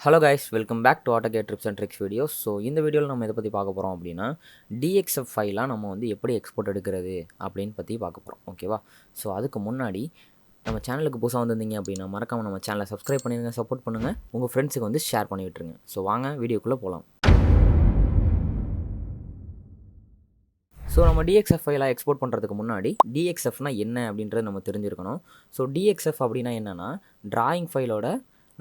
Hello guys, welcome back to AutoCAD Tips and Tricks videos. So இந்த வீடியோவில் நம்ம எதை பற்றி பார்க்க போகிறோம் அப்படின்னா, DXF ஃபைலாக நம்ம வந்து எப்படி எக்ஸ்போர்ட் எடுக்கிறது அப்படின்னு பற்றி பார்க்க போகிறோம். ஓகேவா? ஸோ அதுக்கு முன்னாடி நம்ம சேனலுக்கு புதுசாக வந்திருந்தீங்க அப்படின்னா மறக்காமல் நம்ம சேனலை சப்ஸ்கிரைப் பண்ணிடுங்க, சப்போர்ட் பண்ணுங்கள், உங்கள் ஃப்ரெண்ட்ஸுக்கு வந்து ஷேர் பண்ணி விட்டுருங்க. ஸோ வாங்க வீடியோக்குள்ளே போகலாம். ஸோ நம்ம DXF ஃபைலாக எக்ஸ்போர்ட் பண்ணுறதுக்கு முன்னாடி DXFனா என்ன அப்படின்றது நம்ம தெரிஞ்சிருக்கணும். ஸோ DXF அப்படின்னா என்னென்னா, டிராயிங் ஃபைலோட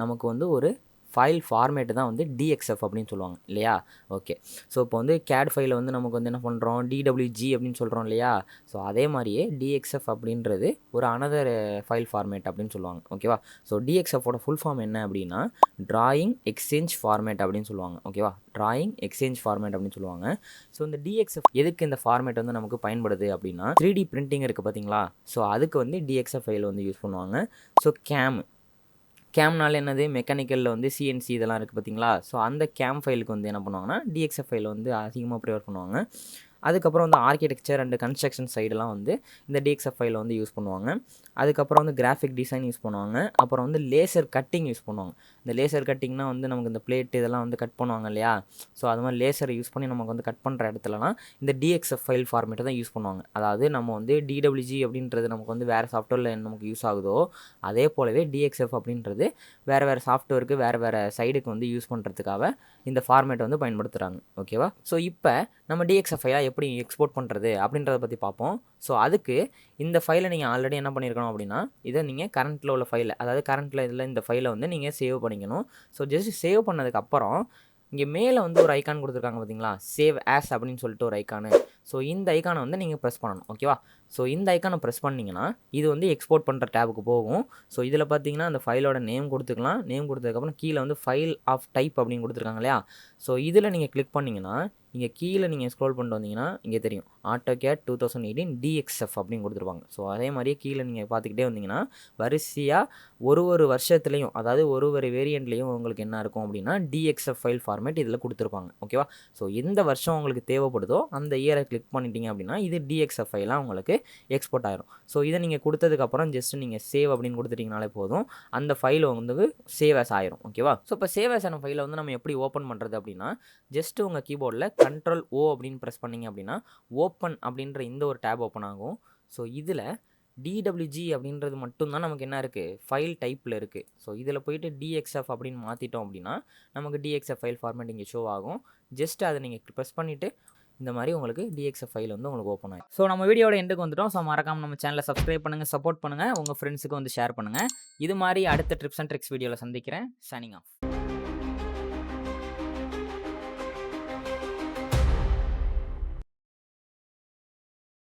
நமக்கு வந்து ஒரு ஃபைல் ஃபார்மேட்டு தான் வந்து DXF அப்படின்னு சொல்லுவாங்க இல்லையா? ஓகே. ஸோ இப்போ வந்து CAD ஃபைலை வந்து நமக்கு வந்து என்ன பண்ணுறோம், DWG அப்படின்னு சொல்கிறோம் இல்லையா? ஸோ அதே மாதிரியே DXF அப்படின்றது ஒரு அனதர் ஃபைல் ஃபார்மேட் அப்படின்னு சொல்லுவாங்க. ஓகேவா? ஸோ DXFோட ஃபுல் ஃபார்ம் என்ன அப்படின்னா, டிராயிங் எக்ஸ்சேஞ்ச் ஃபார்மேட் அப்படின்னு சொல்லுவாங்க. ஓகேவா? டிராயிங் எக்ஸ்சேஞ்ச் ஃபார்மேட் அப்படின்னு சொல்லுவாங்க. ஸோ இந்த DXF எதுக்கு இந்த ஃபார்மேட் வந்து நமக்கு பயன்படுது அப்படின்னா, 3D பிரிண்டிங் இருக்குது பார்த்தீங்களா? ஸோ அதுக்கு வந்து DXF ஃபைல் வந்து யூஸ் பண்ணுவாங்க. ஸோ கேம்னால என்னது, மெக்கானிக்கலில் வந்து CNC இதெல்லாம் இருக்குது பார்த்தீங்களா? ஸோ அந்த கேம் ஃபைலுக்கு வந்து என்ன பண்ணுவாங்கன்னா, DXF ஃபைல் வந்து அதிகமாக ப்ரிஃபர் பண்ணுவாங்க. அதுக்கப்புறம் வந்து ஆர்கிடெக்சர் அண்ட் கன்ஸ்ட்ரக்ஷன் சைடெலாம் வந்து இந்த DXF ஃபைலை வந்து யூஸ் பண்ணுவாங்க. அதுக்கப்புறம் வந்து கிராஃபிக் டிசைன் யூஸ் பண்ணுவாங்க. அப்புறம் வந்து லேசர் கட்டிங் யூஸ் பண்ணுவாங்க. இந்த லேசர் கட்டிங்னா வந்து நமக்கு இந்த பிளேட் இதெல்லாம் வந்து கட் பண்ணுவாங்க இல்லையா? ஸோ அது மாதிரி லேசரை யூஸ் பண்ணி நமக்கு வந்து கட் பண்ணுற இடத்துலலாம் இந்த DXF ஃபைல் ஃபார்மேட்டை தான் யூஸ் பண்ணுவாங்க. அதாவது நம்ம வந்து DWG அப்படின்றது நமக்கு வந்து வேறு சாஃப்ட்வேரில் நமக்கு யூஸ் ஆகுதோ, அதே போலவே DXF அப்படின்றது வேறு சாஃப்ட்வேருக்கு வேறு சைடுக்கு வந்து யூஸ் பண்ணுறதுக்காக இந்த ஃபார்மேட்டை வந்து பயன்படுத்துகிறாங்க. ஓகேவா? ஸோ இப்போ நம்ம DXF ஃபைலாக எப்படி எக்ஸ்போர்ட் பண்ணுறது அப்படின்றத பற்றி பார்ப்போம். ஸோ அதுக்கு இந்த ஃபைலை நீங்கள் ஆல்ரெடி என்ன பண்ணியிருக்கணும் அப்படின்னா, இதை நீங்கள் கரண்ட்டில் உள்ள ஃபைலை, அதாவது கரண்ட்டில் இதில் இந்த ஃபைலை வந்து நீங்கள் சேவ் பண்ணிக்கணும். ஸோ ஜஸ்ட் சேவ் பண்ணதுக்கப்புறம் இங்கே மேலே வந்து ஒரு ஐக்கான் கொடுத்துருக்காங்க பார்த்தீங்களா, சேவ் ஆஸ் அப்படின்னு சொல்லிட்டு ஒரு ஐக்கானு. ஸோ இந்த ஐக்கானை வந்து நீங்கள் ப்ரெஸ் பண்ணணும். ஓகேவா? ஸோ இந்த ஐக்கானை ப்ரெஸ் பண்ணிங்கன்னா இது வந்து எக்ஸ்போர்ட் பண்ணுற டேபுக்கு போகும். ஸோ இதில் பார்த்தீங்கன்னா அந்த ஃபைலோட நேம் கொடுத்துக்கலாம். நேம் கொடுத்ததுக்கப்புறம் கீழே வந்து ஃபைல் ஆஃப் டைப் அப்படின்னு கொடுத்துருக்காங்க இல்லையா? ஸோ இதில் நீங்கள் கிளிக் பண்ணிங்கன்னா இங்கே கீழே நீங்கள் ஸ்க்ரோல் பண்ணிட்டு வந்தீங்கன்னா இங்கே தெரியும் AutoCAD 2018 DXF அப்படின்னு கொடுத்துருப்பாங்க. ஸோ அதே மாதிரியே கீழே நீங்கள் பார்த்துக்கிட்டே வந்தீங்கன்னா வரிசையாக ஒரு வருஷத்துலேயும், அதாவது ஒரு வேரியண்ட்லேயும் உங்களுக்கு என்ன இருக்கும் அப்படின்னா DXF ஃபைல் ஃபார்மேட் இதில் கொடுத்துருப்பாங்க. ஓகேவா? ஸோ எந்த வருஷம் உங்களுக்கு தேவைப்படுதோ அந்த இயரை கிளிக் பண்ணிட்டீங்க அப்படின்னா இது DXF ஃபைலாக உங்களுக்கு எக்ஸ்போர்ட் ஆயிரும். ஸோ இதை நீங்கள் கொடுத்ததுக்கப்புறம் ஜஸ்ட் நீங்கள் சேவ் அப்படின்னு கொடுத்துட்டிங்கனாலே போதும், அந்த ஃபைல் வந்து சேவ் ஆஸ் ஆயிரும். ஓகேவா? ஸோ இப்போ சேவ் ஆஸ் ஆன ஃபைலை வந்து நம்ம எப்படி ஓப்பன் பண்ணுறது அப்படின்னா, ஜஸ்ட் உங்கள் கீபோர்டில் Ctrl+O அப்படின்னு ப்ரெஸ் பண்ணிங்க அப்படின்னா ஓப்பன் அப்படின்ற இந்த ஒரு டேப் ஓப்பன் ஆகும். ஸோ இதில் DWG அப்படின்றது மட்டும்தான் நமக்கு என்ன இருக்குது, ஃபைல் டைப்பில் இருக்குது. ஸோ இதில் போயிட்டு DXF அப்படின்னு மாற்றிட்டோம் அப்படின்னா நமக்கு DXF ஃபைல் ஃபார்மேட் இங்கே ஷோ ஆகும். ஜஸ்ட் அதை நீங்கள் ப்ரெஸ் பண்ணிவிட்டு இந்த மாதிரி உங்களுக்கு DXF ஃபைல் வந்து உங்களுக்கு ஓப்பன் ஆகும். ஸோ நம்ம வீடியோட எண்டுக்கு வந்துட்டோம். ஸோ மறக்காமல் நம்ம சேனலை சப்ஸ்கிரைப் பண்ணுங்கள், சப்போர்ட் பண்ணுங்கள், உங்கள் ஃப்ரெண்ட்ஸுக்கு வந்து ஷேர் பண்ணுங்கள். இது மாதிரி அடுத்த ட்ரிப்ஸ் அண்ட் ட்ரிக்ஸ் வீடியோவில் சந்திக்கிறேன். Signing off.